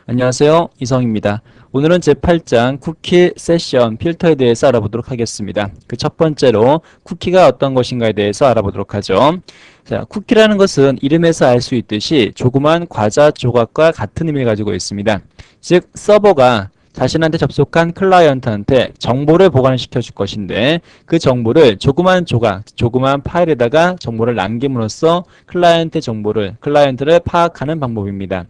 안녕하세요. 이성입니다. 오늘은 제8장 쿠키 세션 필터에 대해서 알아보도록 하겠습니다. 그 첫 번째로 쿠키가 어떤 것인가에 대해서 알아보도록 하죠. 자, 쿠키라는 것은 이름에서 알 수 있듯이 조그만 과자 조각과 같은 의미를 가지고 있습니다. 즉, 서버가 자신한테 접속한 클라이언트한테 정보를 보관시켜 줄 것인데 그 정보를 조그만 조각, 조그만 파일에다가 정보를 남김으로써 클라이언트를 파악하는 방법입니다.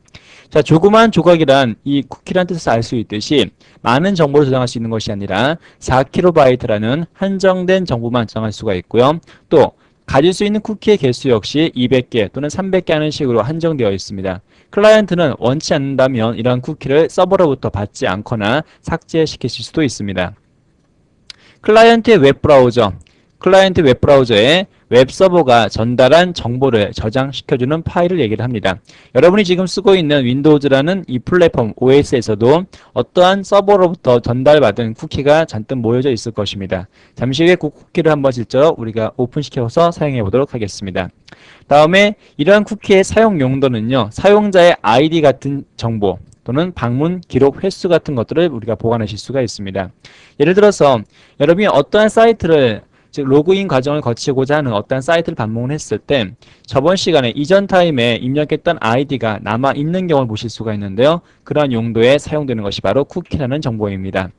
자, 조그만 조각이란 이 쿠키란 뜻에서 알 수 있듯이 많은 정보를 저장할 수 있는 것이 아니라 4KB라는 한정된 정보만 저장할 수가 있고요. 또 가질 수 있는 쿠키의 개수 역시 200개 또는 300개 하는 식으로 한정되어 있습니다. 클라이언트는 원치 않는다면 이러한 쿠키를 서버로부터 받지 않거나 삭제시키실 수도 있습니다. 클라이언트의 웹브라우저에 웹서버가 전달한 정보를 저장시켜주는 파일을 얘기를 합니다. 여러분이 지금 쓰고 있는 윈도우즈라는 이 플랫폼 OS에서도 어떠한 서버로부터 전달받은 쿠키가 잔뜩 모여져 있을 것입니다. 잠시 후에 그 쿠키를 한번 실제로 우리가 오픈시켜서 사용해 보도록 하겠습니다. 다음에 이러한 쿠키의 사용 용도는요, 사용자의 아이디 같은 정보 또는 방문 기록 횟수 같은 것들을 우리가 보관하실 수가 있습니다. 예를 들어서 여러분이 어떠한 사이트를 즉 로그인 과정을 거치고자 하는 어떤 사이트를 방문을 했을 때 저번 시간에 이전 타임에 입력했던 아이디가 남아 있는 경우를 보실 수가 있는데요. 그러한 용도에 사용되는 것이 바로 쿠키라는 정보입니다.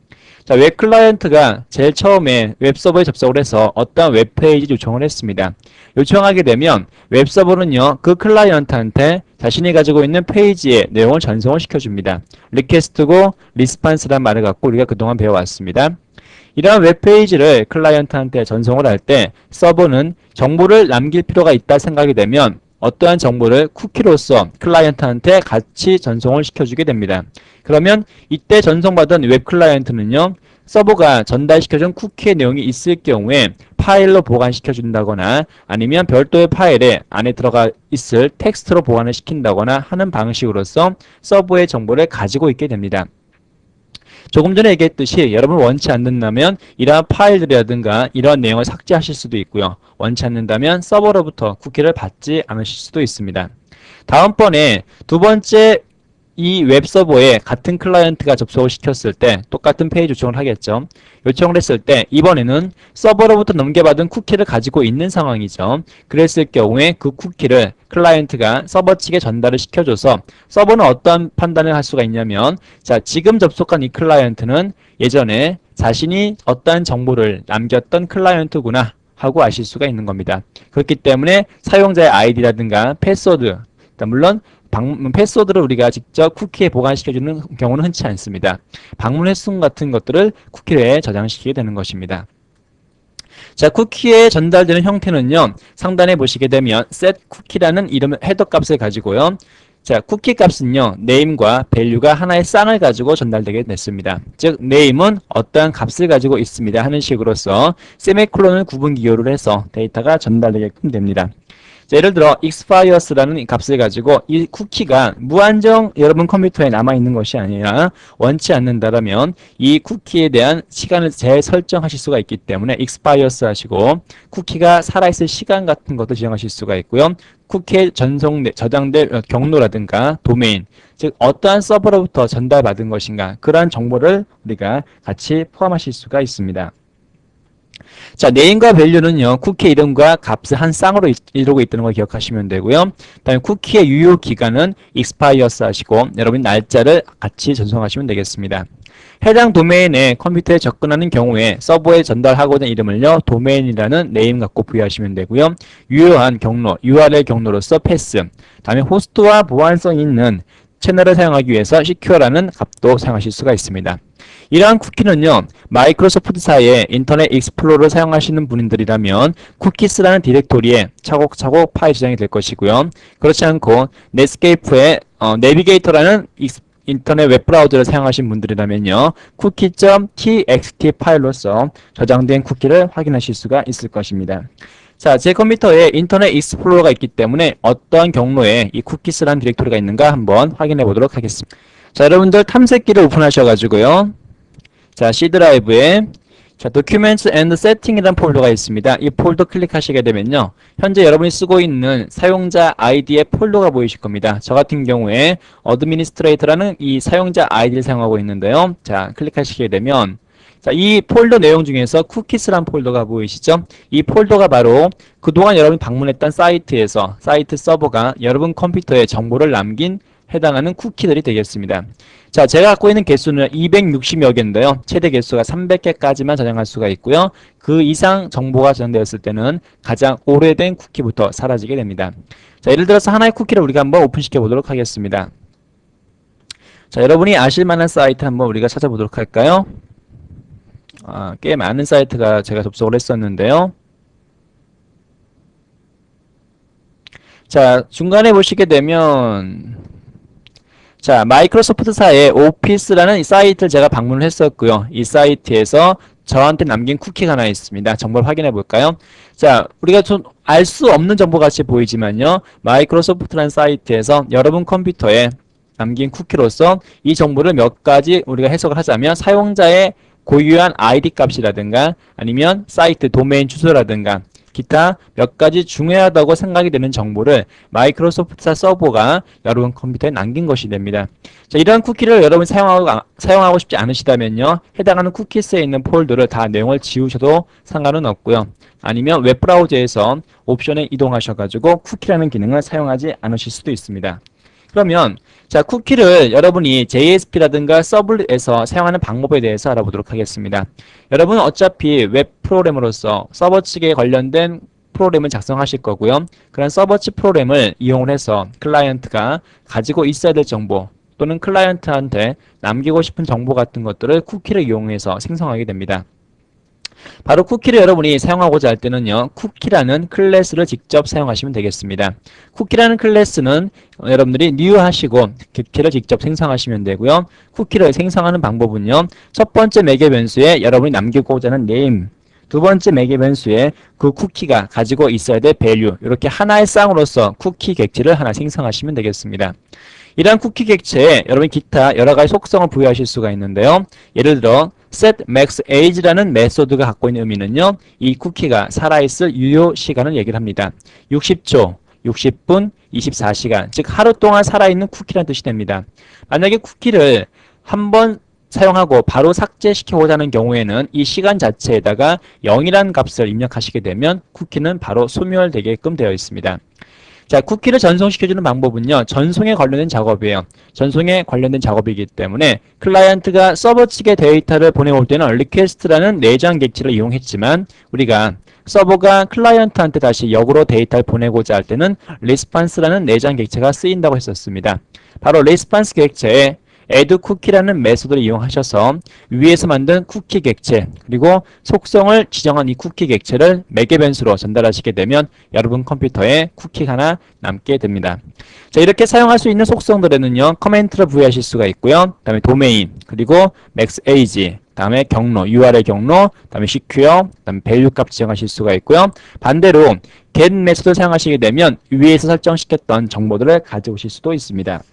자, 웹 클라이언트가 제일 처음에 웹서버에 접속을 해서 어떤 웹페이지 요청을 했습니다. 요청하게 되면 웹서버는요, 그 클라이언트한테 자신이 가지고 있는 페이지의 내용을 전송을 시켜줍니다. 리퀘스트고 리스판스란 말을 갖고 우리가 그동안 배워왔습니다. 이러한 웹페이지를 클라이언트한테 전송을 할 때 서버는 정보를 남길 필요가 있다 생각이 되면 어떠한 정보를 쿠키로서 클라이언트한테 같이 전송을 시켜주게 됩니다. 그러면 이때 전송받은 웹 클라이언트는요, 서버가 전달시켜준 쿠키의 내용이 있을 경우에 파일로 보관시켜준다거나 아니면 별도의 파일에 안에 들어가 있을 텍스트로 보관을 시킨다거나 하는 방식으로서 서버의 정보를 가지고 있게 됩니다. 조금 전에 얘기했듯이 여러분 원치 않는다면 이러한 파일들이라든가 이러한 내용을 삭제하실 수도 있고요. 원치 않는다면 서버로부터 쿠키를 받지 않으실 수도 있습니다. 다음번에 두 번째 이 웹서버에 같은 클라이언트가 접속을 시켰을 때 똑같은 페이지 요청을 하겠죠. 요청을 했을 때 이번에는 서버로부터 넘겨받은 쿠키를 가지고 있는 상황이죠. 그랬을 경우에 그 쿠키를 클라이언트가 서버 측에 전달을 시켜줘서 서버는 어떠한 판단을 할 수가 있냐면 자, 지금 접속한 이 클라이언트는 예전에 자신이 어떠한 정보를 남겼던 클라이언트구나 하고 아실 수가 있는 겁니다. 그렇기 때문에 사용자의 아이디라든가 패스워드, 물론 패스워드를 우리가 직접 쿠키에 보관시켜주는 경우는 흔치 않습니다. 방문 횟수 같은 것들을 쿠키에 저장시키게 되는 것입니다. 자, 쿠키에 전달되는 형태는요, 상단에 보시게 되면 setCookie라는 이름의 헤더 값을 가지고요. 자, 쿠키 값은요, name과 value가 하나의 쌍을 가지고 전달되게 됐습니다. 즉, name은 어떠한 값을 가지고 있습니다 하는 식으로서 세미콜론을 구분 기호를 해서 데이터가 전달되게끔 됩니다. 자, 예를 들어 expires라는 이 값을 가지고 이 쿠키가 무한정 여러분 컴퓨터에 남아있는 것이 아니라 원치 않는다라면 이 쿠키에 대한 시간을 재설정하실 수가 있기 때문에 expires 하시고 쿠키가 살아있을 시간 같은 것도 지정하실 수가 있고요. 쿠키에 저장될 경로라든가 도메인, 즉 어떠한 서버로부터 전달받은 것인가 그러한 정보를 우리가 같이 포함하실 수가 있습니다. 자, name과 value는요, 쿠키 이름과 값을 한 쌍으로 이루고 있다는 걸 기억하시면 되고요. 다음에 쿠키의 유효 기간은 expires 하시고, 여러분 날짜를 같이 전송하시면 되겠습니다. 해당 도메인에 컴퓨터에 접근하는 경우에 서버에 전달하고자 이름을요, 도메인이라는 네임 갖고 부여하시면 되고요. 유효한 경로, URL 경로로서 패스, 다음에 호스트와 보안성 있는 채널을 사용하기 위해서 secure라는 값도 사용하실 수가 있습니다. 이러한 쿠키는요, 마이크로소프트사의 인터넷 익스플로러를 사용하시는 분들이라면 쿠키스라는 디렉토리에 차곡차곡 파일 저장이 될 것이고요. 그렇지 않고 넷스케이프의 내비게이터라는 인터넷 웹브라우저를 사용하신 분들이라면요, cookie.txt 파일로서 저장된 쿠키를 확인하실 수가 있을 것입니다. 자, 제 컴퓨터에 인터넷 익스플로러가 있기 때문에 어떠한 경로에 이 쿠키스라는 디렉토리가 있는가 한번 확인해 보도록 하겠습니다. 자, 여러분들 탐색기를 오픈하셔가지고요. 자, C 드라이브에 자, Documents and Setting이라는 폴더가 있습니다. 이 폴더 클릭하시게 되면요. 현재 여러분이 쓰고 있는 사용자 아이디의 폴더가 보이실 겁니다. 저 같은 경우에 Administrator라는 이 사용자 아이디를 사용하고 있는데요. 자, 클릭하시게 되면 자, 이 폴더 내용 중에서 쿠키스라는 폴더가 보이시죠? 이 폴더가 바로 그동안 여러분이 방문했던 사이트에서 사이트 서버가 여러분 컴퓨터에 정보를 남긴 해당하는 쿠키들이 되겠습니다. 자, 제가 갖고 있는 개수는 260여 개인데요. 최대 개수가 300개까지만 저장할 수가 있고요. 그 이상 정보가 저장되었을 때는 가장 오래된 쿠키부터 사라지게 됩니다. 자, 예를 들어서 하나의 쿠키를 우리가 한번 오픈시켜 보도록 하겠습니다. 자, 여러분이 아실 만한 사이트 한번 우리가 찾아보도록 할까요? 꽤 많은 사이트가 제가 접속을 했었는데요. 자, 중간에 보시게 되면 자, 마이크로소프트사의 오피스라는 이 사이트를 제가 방문을 했었고요. 이 사이트에서 저한테 남긴 쿠키가 하나 있습니다. 정보를 확인해 볼까요? 자, 우리가 좀 알 수 없는 정보 같이 보이지만요. 마이크로소프트라는 사이트에서 여러분 컴퓨터에 남긴 쿠키로서 이 정보를 몇 가지 우리가 해석을 하자면 사용자의 고유한 아이디 값이라든가 아니면 사이트 도메인 주소라든가 기타 몇 가지 중요하다고 생각이 되는 정보를 마이크로소프트사 서버가 여러분 컴퓨터에 남긴 것이 됩니다. 자, 이러한 쿠키를 여러분이 사용하고 싶지 않으시다면요. 해당하는 쿠키스에 있는 폴더를 다 내용을 지우셔도 상관은 없고요. 아니면 웹브라우저에서 옵션에 이동하셔가지고 쿠키라는 기능을 사용하지 않으실 수도 있습니다. 그러면 자, 쿠키를 여러분이 JSP라든가 서블릿에서 사용하는 방법에 대해서 알아보도록 하겠습니다. 여러분은 어차피 웹 프로그램으로서 서버 측에 관련된 프로그램을 작성하실 거고요. 그런 서버 측 프로그램을 이용을 해서 클라이언트가 가지고 있어야 될 정보 또는 클라이언트한테 남기고 싶은 정보 같은 것들을 쿠키를 이용해서 생성하게 됩니다. 바로 쿠키를 여러분이 사용하고자 할 때는요. 쿠키라는 클래스를 직접 사용하시면 되겠습니다. 쿠키라는 클래스는 여러분들이 new 하시고 쿠키를 직접 생성하시면 되고요. 쿠키를 생성하는 방법은요. 첫 번째 매개 변수에 여러분이 남기고자 하는 name, 두 번째 매개 변수에 그 쿠키가 가지고 있어야 될 value, 이렇게 하나의 쌍으로서 쿠키 객체를 하나 생성하시면 되겠습니다. 이러한 쿠키 객체에 여러분이 기타 여러 가지 속성을 부여하실 수가 있는데요. 예를 들어 set max age라는 메소드가 갖고 있는 의미는요. 이 쿠키가 살아있을 유효 시간을 얘기를 합니다. 60초, 60분, 24시간, 즉 하루 동안 살아있는 쿠키라는 뜻이 됩니다. 만약에 쿠키를 한번 사용하고 바로 삭제시켜보자 하는 경우에는 이 시간 자체에다가 0이라는 값을 입력하시게 되면 쿠키는 바로 소멸되게끔 되어 있습니다. 자, 쿠키를 전송시켜주는 방법은요. 전송에 관련된 작업이에요. 전송에 관련된 작업이기 때문에 클라이언트가 서버 측의 데이터를 보내올 때는 리퀘스트라는 내장 객체를 이용했지만 우리가 서버가 클라이언트한테 다시 역으로 데이터를 보내고자 할 때는 리스판스라는 내장 객체가 쓰인다고 했었습니다. 바로 리스판스 객체에 add cookie라는 메소드를 이용하셔서 위에서 만든 쿠키 객체 그리고 속성을 지정한 이 쿠키 객체를 매개 변수로 전달하시게 되면 여러분 컴퓨터에 쿠키가 하나 남게 됩니다. 자, 이렇게 사용할 수 있는 속성들에는요 커멘트를 부여하실 수가 있고요. 그 다음에 도메인 그리고 max age 다음에 경로, URL 경로, 다음에 secure, 다음에 value 값 지정하실 수가 있고요. 반대로 get 메소드를 사용하시게 되면 위에서 설정시켰던 정보들을 가져오실 수도 있습니다.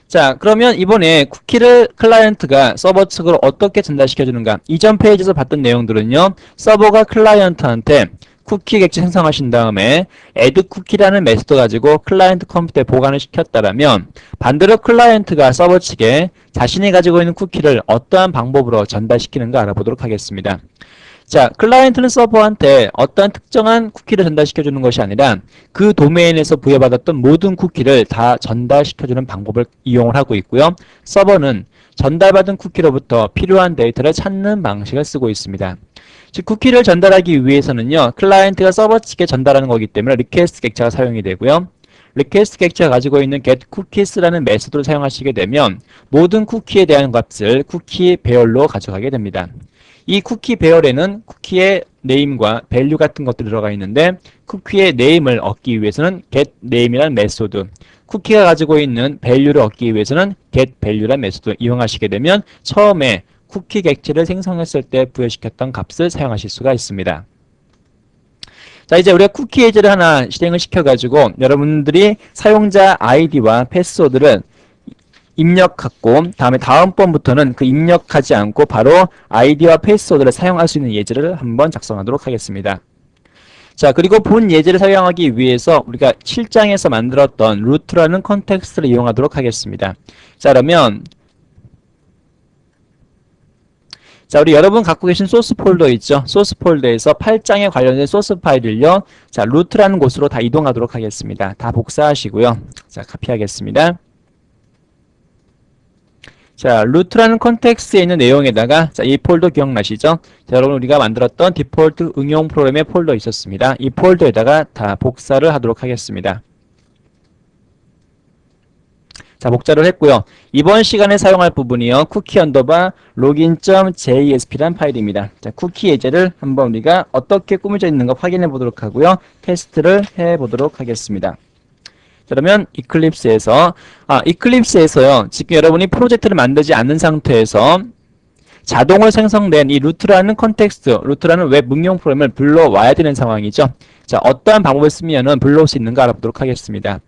자, 그러면 이번에 쿠키를 클라이언트가 서버 측으로 어떻게 전달시켜주는가? 이전 페이지에서 봤던 내용들은요. 서버가 클라이언트한테 쿠키 객체 생성하신 다음에 add cookie라는 메소드 가지고 클라이언트 컴퓨터에 보관을 시켰다라면 반대로 클라이언트가 서버 측에 자신이 가지고 있는 쿠키를 어떠한 방법으로 전달시키는가 알아보도록 하겠습니다. 자, 클라이언트는 서버한테 어떠한 특정한 쿠키를 전달시켜주는 것이 아니라 그 도메인에서 부여받았던 모든 쿠키를 다 전달시켜주는 방법을 이용을 하고 있고요. 서버는 전달받은 쿠키로부터 필요한 데이터를 찾는 방식을 쓰고 있습니다. 즉, 쿠키를 전달하기 위해서는요, 클라이언트가 서버 측에 전달하는 거기 때문에 리퀘스트 객체가 사용이 되고요. 리퀘스트 객체가 가지고 있는 get cookies라는 메소드를 사용하시게 되면 모든 쿠키에 대한 값을 쿠키 배열로 가져가게 됩니다. 이 쿠키 배열에는 쿠키의 네임과 밸류 같은 것들이 들어가 있는데 쿠키의 네임을 얻기 위해서는 get name이라는 메소드, 쿠키가 가지고 있는 밸류를 얻기 위해서는 get value라는 메소드를 이용하시게 되면 처음에 쿠키 객체를 생성했을 때 부여시켰던 값을 사용하실 수가 있습니다. 자, 이제 우리가 쿠키 예제를 하나 실행을 시켜가지고 여러분들이 사용자 아이디와 패스워드를 입력하고 다음 번부터는 그 입력하지 않고 바로 아이디와 패스워드를 사용할 수 있는 예제를 한번 작성하도록 하겠습니다. 자, 그리고 본 예제를 사용하기 위해서 우리가 7장에서 만들었던 루트라는 컨텍스트를 이용하도록 하겠습니다. 자, 그러면 자, 우리 여러분 갖고 계신 소스 폴더 있죠? 소스 폴더에서 8장에 관련된 소스 파일을요. 자, 루트라는 곳으로 다 이동하도록 하겠습니다. 다 복사하시고요. 자, 카피하겠습니다. 자, 루트라는 컨텍스트에 있는 내용에다가 자, 이 폴더 기억나시죠? 자, 여러분 우리가 만들었던 디폴트 응용 프로그램의 폴더 있었습니다. 이 폴더에다가 다 복사를 하도록 하겠습니다. 자, 복사를 했고요. 이번 시간에 사용할 부분이요. 쿠키 언더바 login.jsp란 파일입니다. 자, 쿠키 예제를 한번 우리가 어떻게 꾸며져 있는가 확인해 보도록 하고요. 테스트를 해 보도록 하겠습니다. 자, 그러면 이클립스에서요. 지금 여러분이 프로젝트를 만들지 않는 상태에서 자동으로 생성된 이 루트라는 컨텍스트, 루트라는 웹 응용 프로그램을 불러와야 되는 상황이죠. 자, 어떠한 방법을 쓰면은 불러올 수 있는가 알아보도록 하겠습니다.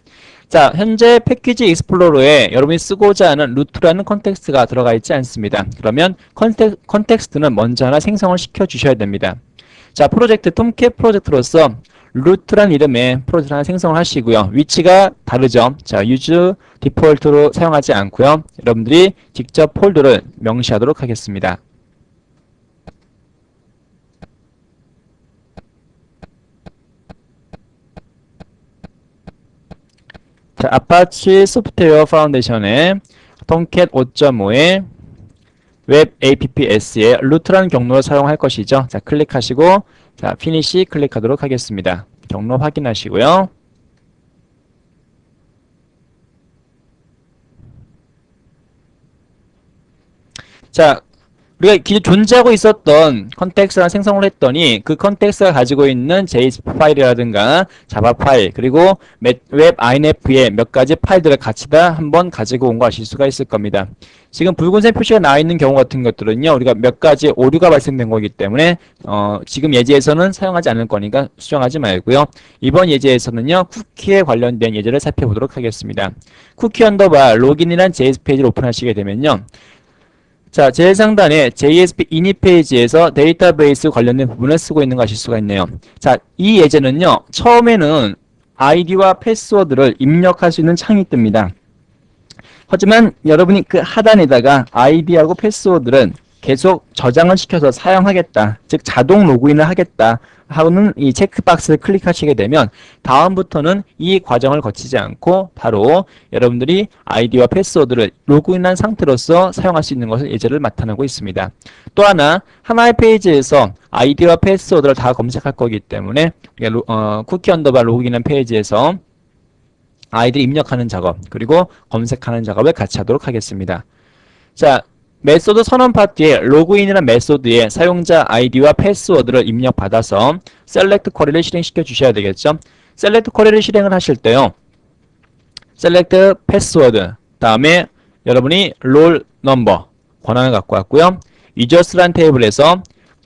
자, 현재 패키지 익스플로러에 여러분이 쓰고자 하는 루트라는 컨텍스트가 들어가 있지 않습니다. 그러면 컨텍스트는 먼저 하나 생성을 시켜 주셔야 됩니다. 자, 프로젝트, 톰캣 프로젝트로서 루트라는 이름의 프로젝트 하나 생성을 하시고요. 위치가 다르죠. 자, use 디폴트로 사용하지 않고요. 여러분들이 직접 폴더를 명시하도록 하겠습니다. 자, 아파치 소프트웨어 파운데이션의 톰캣 5.5의 웹 apps의 루트라는 경로를 사용할 것이죠. 자, 클릭하시고 자, 피니시 클릭하도록 하겠습니다. 경로 확인하시고요. 자, 우리가 기존 존재하고 있었던 컨텍스트를 생성을 했더니 그 컨텍스트가 가지고 있는 JSP 파일이라든가 자바 파일 그리고 웹 INF의 몇 가지 파일들을 같이 다 한번 가지고 온 거 아실 수가 있을 겁니다. 지금 붉은색 표시가 나와 있는 경우 같은 것들은요. 우리가 몇 가지 오류가 발생된 거기 때문에 지금 예제에서는 사용하지 않을 거니까 수정하지 말고요. 이번 예제에서는요. 쿠키에 관련된 예제를 살펴보도록 하겠습니다. 쿠키 언더바 로긴이란 JS 페이지를 오픈하시게 되면요. 자, 제일 상단에 JSP init 페이지에서 데이터베이스 관련된 부분을 쓰고 있는 거 아실 수가 있네요. 자, 이 예제는요, 처음에는 아이디와 패스워드를 입력할 수 있는 창이 뜹니다. 하지만 여러분이 그 하단에다가 아이디하고 패스워드를 계속 저장을 시켜서 사용하겠다. 즉, 자동 로그인을 하겠다. 하고는 이 체크박스를 클릭하시게 되면 다음부터는 이 과정을 거치지 않고 바로 여러분들이 아이디와 패스워드를 로그인한 상태로서 사용할 수 있는 것을 예제를 나타내고 있습니다. 또 하나의 페이지에서 아이디와 패스워드를 다 검색할 거기 때문에 쿠키 언더바 로그인한 페이지에서 아이디를 입력하는 작업 그리고 검색하는 작업을 같이 하도록 하겠습니다. 자, 메소드 선언 파트에 로그인이라는 메소드에 사용자 아이디와 패스워드를 입력받아서 셀렉트 쿼리를 실행시켜 주셔야 되겠죠. 셀렉트 쿼리를 실행을 하실 때요. 셀렉트 패스워드 다음에 여러분이 롤 넘버 권한을 갖고 왔고요. 유저스란 테이블에서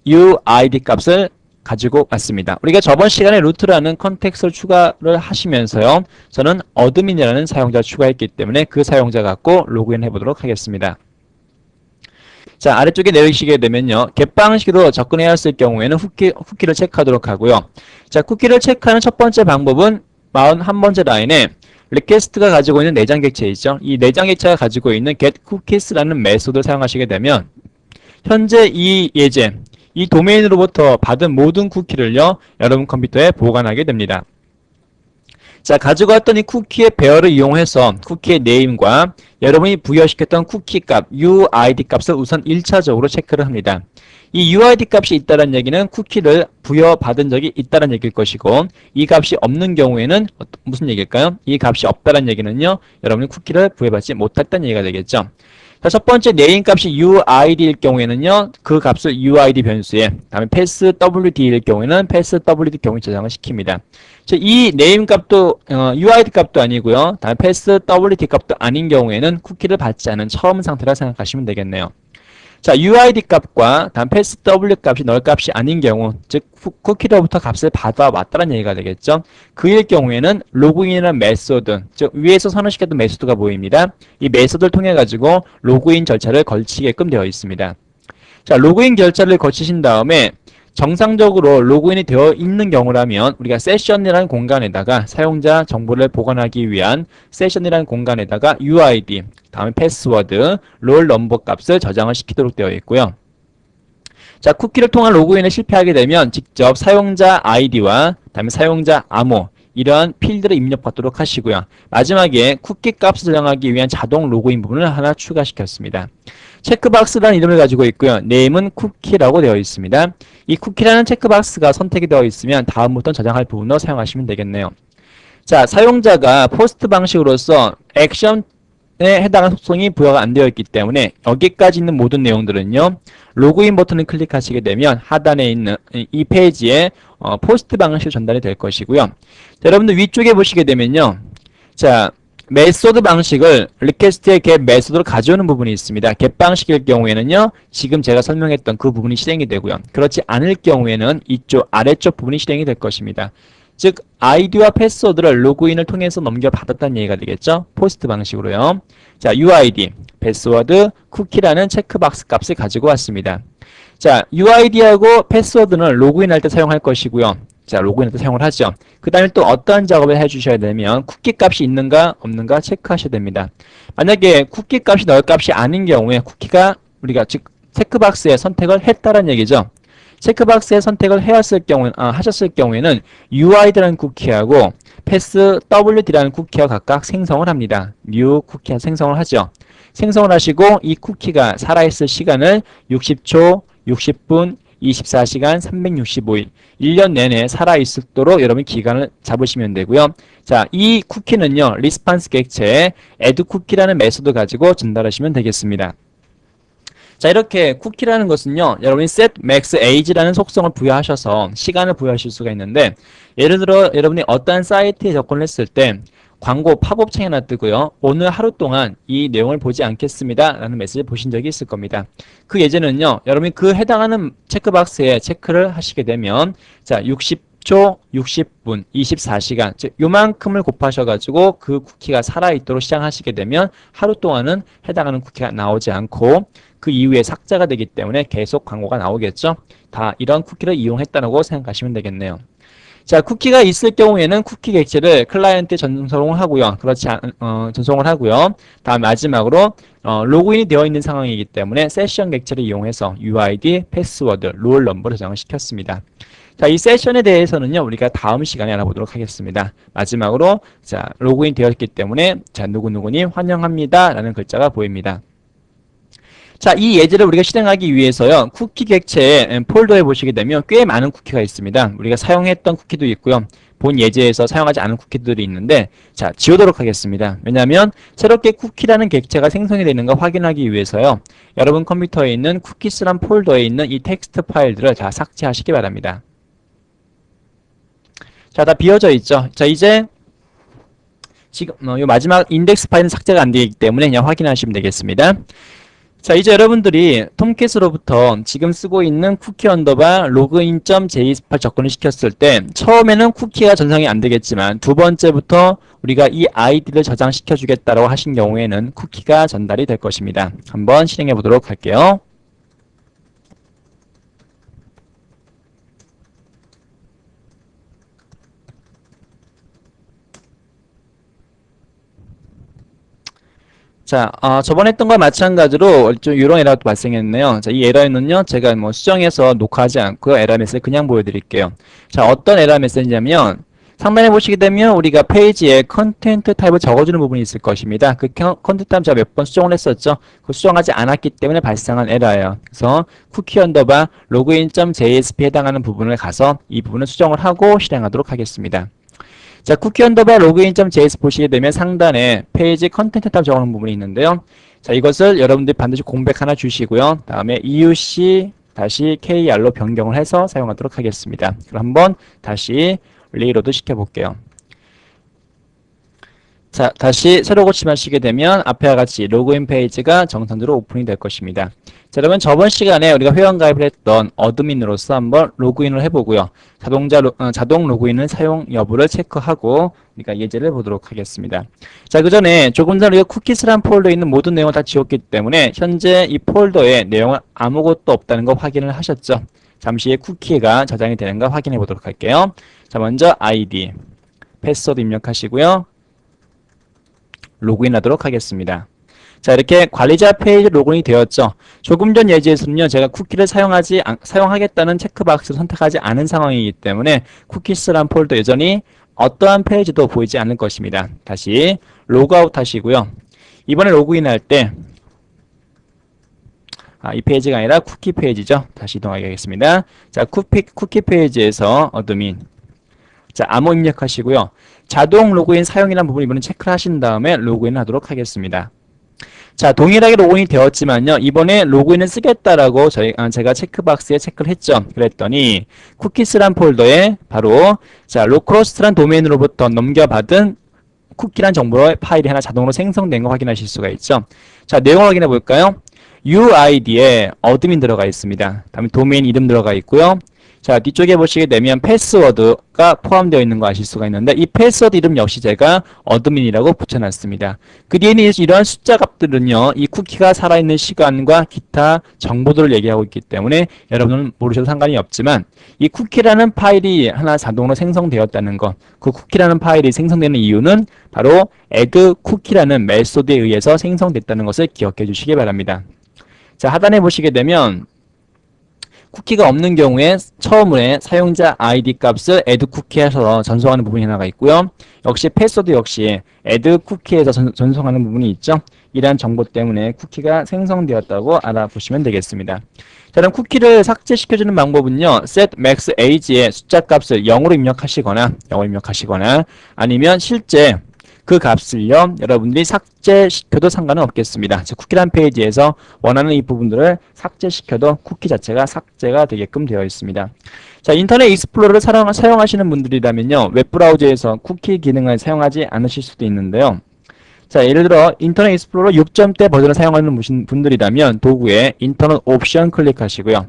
uid 값을 가지고 왔습니다. 우리가 저번 시간에 루트라는 컨텍스트를 추가를 하시면서요. 저는 어드민이라는 사용자를 추가했기 때문에 그 사용자 갖고 로그인 해보도록 하겠습니다. 자, 아래쪽에 내리시게 되면요. 겟 방식으로 접근해야 했을 경우에는 쿠키를 체크하도록 하고요. 자, 쿠키를 체크하는 첫 번째 방법은 41번째 라인에 리퀘스트가 가지고 있는 내장 객체 있죠. 이 내장 객체가 가지고 있는 getCookies라는 메소드를 사용하시게 되면 현재 이 예제, 이 도메인으로부터 받은 모든 쿠키를요. 여러분 컴퓨터에 보관하게 됩니다. 자, 가지고 왔던 이 쿠키의 배열을 이용해서 쿠키의 네임과 여러분이 부여시켰던 쿠키 값, UID 값을 우선 1차적으로 체크를 합니다. 이 UID 값이 있다는 얘기는 쿠키를 부여받은 적이 있다는 얘기일 것이고 이 값이 없는 경우에는 무슨 얘기일까요? 이 값이 없다는 얘기는요. 여러분이 쿠키를 부여받지 못했다는 얘기가 되겠죠. 자, 첫 번째 네임 값이 UID일 경우에는요. 그 값을 UID 변수에 다음에 passwd일 경우에는 passwd 경우에 저장을 시킵니다. 이 네임 값도 UID 값도 아니고요. 다음에 passwd 값도 아닌 경우에는 쿠키를 받지 않은 처음 상태라 생각하시면 되겠네요. 자, UID 값과 다음 패스 W 값이 널 값이 아닌 경우, 즉 쿠키로부터 값을 받아왔다는 얘기가 되겠죠. 그일 경우에는 로그인이라는 메소드, 즉 위에서 선언시켰던 메소드가 보입니다. 이 메소드를 통해 가지고 로그인 절차를 거치게끔 되어 있습니다. 자, 로그인 절차를 거치신 다음에 정상적으로 로그인이 되어 있는 경우라면 우리가 세션이라는 공간에다가 사용자 정보를 보관하기 위한 세션이라는 공간에다가 UID, 다음에 패스워드, 롤 넘버 값을 저장을 시키도록 되어 있고요. 자, 쿠키를 통한 로그인에 실패하게 되면 직접 사용자 아이디와 다음에 사용자 암호 이러한 필드를 입력받도록 하시고요. 마지막에 쿠키 값을 저장하기 위한 자동 로그인 부분을 하나 추가시켰습니다. 체크박스라는 이름을 가지고 있고요. 네임은 쿠키라고 되어 있습니다. 이 쿠키라는 체크박스가 선택이 되어 있으면 다음부터 저장할 부분으로 사용하시면 되겠네요. 자, 사용자가 포스트 방식으로서 액션에 해당하는 속성이 부여가 안 되어 있기 때문에 여기까지 있는 모든 내용들은요. 로그인 버튼을 클릭하시게 되면 하단에 있는 이 페이지에 포스트 방식으로 전달이 될 것이고요. 자, 여러분들 위쪽에 보시게 되면요. 자, 메소드 방식을 리퀘스트의 get 메소드로 가져오는 부분이 있습니다. get 방식일 경우에는요. 지금 제가 설명했던 그 부분이 실행이 되고요. 그렇지 않을 경우에는 이쪽 아래쪽 부분이 실행이 될 것입니다. 즉 아이디와 패스워드를 로그인을 통해서 넘겨받았다는 얘기가 되겠죠. 포스트 방식으로요. 자, UID, 패스워드, 쿠키라는 체크박스 값을 가지고 왔습니다. 자, UID하고 패스워드는 로그인할 때 사용할 것이고요. 자, 로그인할 때 사용을 하죠. 그 다음에 또 어떠한 작업을 해주셔야 되면 쿠키 값이 있는가 없는가 체크하셔야 됩니다. 만약에 쿠키 값이 널 값이 아닌 경우에 쿠키가 우리가 즉 체크박스에 선택을 했다는 얘기죠. 체크박스에 선택을 하셨을 경우에는 UID라는 쿠키하고 패스 WD라는 쿠키와 각각 생성을 합니다. new 쿠키와 생성을 하죠. 생성을 하시고 이 쿠키가 살아있을 시간을 60초, 60분, 24시간, 365일, 1년 내내 살아있도록 여러분 기간을 잡으시면 되고요. 자, 이 쿠키는요, 리스판스 객체에 add 쿠키라는 메소드 가지고 전달하시면 되겠습니다. 자, 이렇게 쿠키라는 것은요, 여러분이 set max age라는 속성을 부여하셔서 시간을 부여하실 수가 있는데, 예를 들어 여러분이 어떠한 사이트에 접근을 했을 때 광고 팝업창이 하나 뜨고요. 오늘 하루 동안 이 내용을 보지 않겠습니다 라는 메시지를 보신 적이 있을 겁니다. 그 예제는요, 여러분이 그 해당하는 체크박스에 체크를 하시게 되면 자, 60초, 60분, 24시간 즉 요만큼을 곱하셔가지고 그 쿠키가 살아있도록 시작하시게 되면 하루 동안은 해당하는 쿠키가 나오지 않고 그 이후에 삭제가 되기 때문에 계속 광고가 나오겠죠. 다 이런 쿠키를 이용했다고 생각하시면 되겠네요. 자, 쿠키가 있을 경우에는 쿠키 객체를 클라이언트에 전송을 하고요. 전송을 하고요. 다음 마지막으로 로그인이 되어 있는 상황이기 때문에 세션 객체를 이용해서 UID, 패스워드, 롤 넘버를 저장을 시켰습니다. 자, 이 세션에 대해서는요, 우리가 다음 시간에 알아보도록 하겠습니다. 마지막으로 자, 로그인 되었기 때문에 자, 누구누구님 환영합니다 라는 글자가 보입니다. 자, 이 예제를 우리가 실행하기 위해서요, 쿠키 객체의 폴더에 보시게 되면 꽤 많은 쿠키가 있습니다. 우리가 사용했던 쿠키도 있고요. 본 예제에서 사용하지 않은 쿠키들이 있는데, 자, 지우도록 하겠습니다. 왜냐하면 새롭게 쿠키라는 객체가 생성이 되는가 확인하기 위해서요, 여러분 컴퓨터에 있는 쿠키스란 폴더에 있는 이 텍스트 파일들을 다 삭제하시기 바랍니다. 자, 다 비워져 있죠. 자, 이제 지금 요 마지막 인덱스 파일은 삭제가 안 되기 때문에 그냥 확인하시면 되겠습니다. 자, 이제 여러분들이 톰캣으로부터 지금 쓰고 있는 쿠키 언더바 로그인.js파 접근을 시켰을 때 처음에는 쿠키가 전송이 안 되겠지만 두 번째부터 우리가 이 아이디를 저장시켜 주겠다고 하신 경우에는 쿠키가 전달이 될 것입니다. 한번 실행해 보도록 할게요. 자, 저번에 했던 거와 마찬가지로 좀 이런 에러도 발생했네요. 자, 이 에러는요, 제가 뭐 수정해서 녹화하지 않고요, 에러 메시지 그냥 보여드릴게요. 자, 어떤 에러 메시지냐면, 상단에 보시게 되면 우리가 페이지에 컨텐트 타입을 적어주는 부분이 있을 것입니다. 그 컨텐트 타입 제가 몇 번 수정을 했었죠. 그 수정하지 않았기 때문에 발생한 에러예요. 그래서 쿠키 언더바 로그인.jsp 해당하는 부분을 가서 이 부분을 수정을 하고 실행하도록 하겠습니다. 자, 쿠키 언더바 로그인.js 보시게 되면 상단에 페이지 컨텐트 탑 적어놓은 부분이 있는데요. 자, 이것을 여러분들이 반드시 공백 하나 주시고요. 다음에 euc-kr로 변경을 해서 사용하도록 하겠습니다. 그럼 한번 다시 리로드 시켜볼게요. 자, 다시 새로 고침하시게 되면 앞에와 같이 로그인 페이지가 정상적으로 오픈이 될 것입니다. 자, 그러면 저번 시간에 우리가 회원가입을 했던 어드민으로서 한번 로그인을 해보고요. 자동 로그인을 사용 여부를 체크하고 우리가 예제를 보도록 하겠습니다. 자, 그 전에 조금 전에 우리가 쿠키스란 폴더에 있는 모든 내용을 다 지웠기 때문에 현재 이 폴더에 내용은 아무것도 없다는 거 확인을 하셨죠? 잠시 후에 쿠키가 저장이 되는가 확인해 보도록 할게요. 자, 먼저 아이디, 패스워드 입력하시고요. 로그인하도록 하겠습니다. 자, 이렇게 관리자 페이지 로그인이 되었죠. 조금 전 예제에서는요, 제가 쿠키를 사용하겠다는 체크박스를 선택하지 않은 상황이기 때문에 쿠키스란 폴더 여전히 어떠한 페이지도 보이지 않을 것입니다. 다시 로그아웃 하시고요. 이번에 로그인할 때, 이 페이지가 아니라 쿠키 페이지죠. 다시 이동하겠습니다. 자, 쿠키 페이지에서 어드민. 자, 암호 입력하시고요. 자동 로그인 사용이라는 부분 이번에 체크를 하신 다음에 로그인 하도록 하겠습니다. 자, 동일하게 로그인이 되었지만요. 이번에 로그인을 쓰겠다라고 제가 체크박스에 체크를 했죠. 그랬더니 쿠키스란 폴더에 바로 자, 로컬호스트란 도메인으로부터 넘겨받은 쿠키란 정보의 파일이 하나 자동으로 생성된 거 확인하실 수가 있죠. 자, 내용을 확인해 볼까요? UID에 어드민 들어가 있습니다. 다음에 도메인 이름 들어가 있고요. 자, 뒤쪽에 보시게 되면 패스워드가 포함되어 있는 거 아실 수가 있는데 이 패스워드 이름 역시 제가 어드민이라고 붙여놨습니다. 그 뒤에는 이러한 숫자 값들은요. 이 쿠키가 살아있는 시간과 기타 정보들을 얘기하고 있기 때문에 여러분은 모르셔도 상관이 없지만 이 쿠키라는 파일이 하나 자동으로 생성되었다는 것, 그 쿠키라는 파일이 생성되는 이유는 바로 add cookie라는 메소드에 의해서 생성됐다는 것을 기억해 주시기 바랍니다. 자, 하단에 보시게 되면 쿠키가 없는 경우에 처음에 사용자 아이디 값을 add cookie에서 전송하는 부분이 하나가 있고요. 역시 패스워드 역시 add cookie에서 전송하는 부분이 있죠. 이러한 정보 때문에 쿠키가 생성되었다고 알아보시면 되겠습니다. 자, 그럼 쿠키를 삭제시켜주는 방법은요. set max age의 숫자 값을 0으로 입력하시거나 아니면 실제 그 값을요, 여러분들이 삭제시켜도 상관은 없겠습니다. 즉, 쿠키란 페이지에서 원하는 이 부분들을 삭제시켜도 쿠키 자체가 삭제가 되게끔 되어 있습니다. 자, 인터넷 익스플로러를 사용하시는 분들이라면요, 웹브라우저에서 쿠키 기능을 사용하지 않으실 수도 있는데요. 자, 예를 들어, 인터넷 익스플로러 6점대 버전을 사용하는 분들이라면 도구에 인터넷 옵션 클릭하시고요.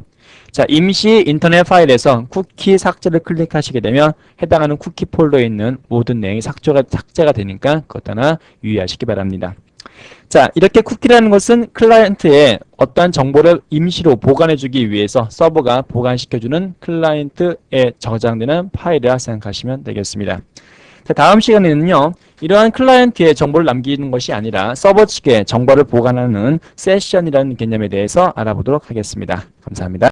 자, 임시 인터넷 파일에서 쿠키 삭제를 클릭하시게 되면 해당하는 쿠키 폴더에 있는 모든 내용이 삭제가 되니까 그것 하나 유의하시기 바랍니다. 자, 이렇게 쿠키라는 것은 클라이언트에 어떠한 정보를 임시로 보관해주기 위해서 서버가 보관시켜주는 클라이언트에 저장되는 파일이라 생각하시면 되겠습니다. 자, 다음 시간에는요, 이러한 클라이언트에 정보를 남기는 것이 아니라 서버 측에 정보를 보관하는 세션이라는 개념에 대해서 알아보도록 하겠습니다. 감사합니다.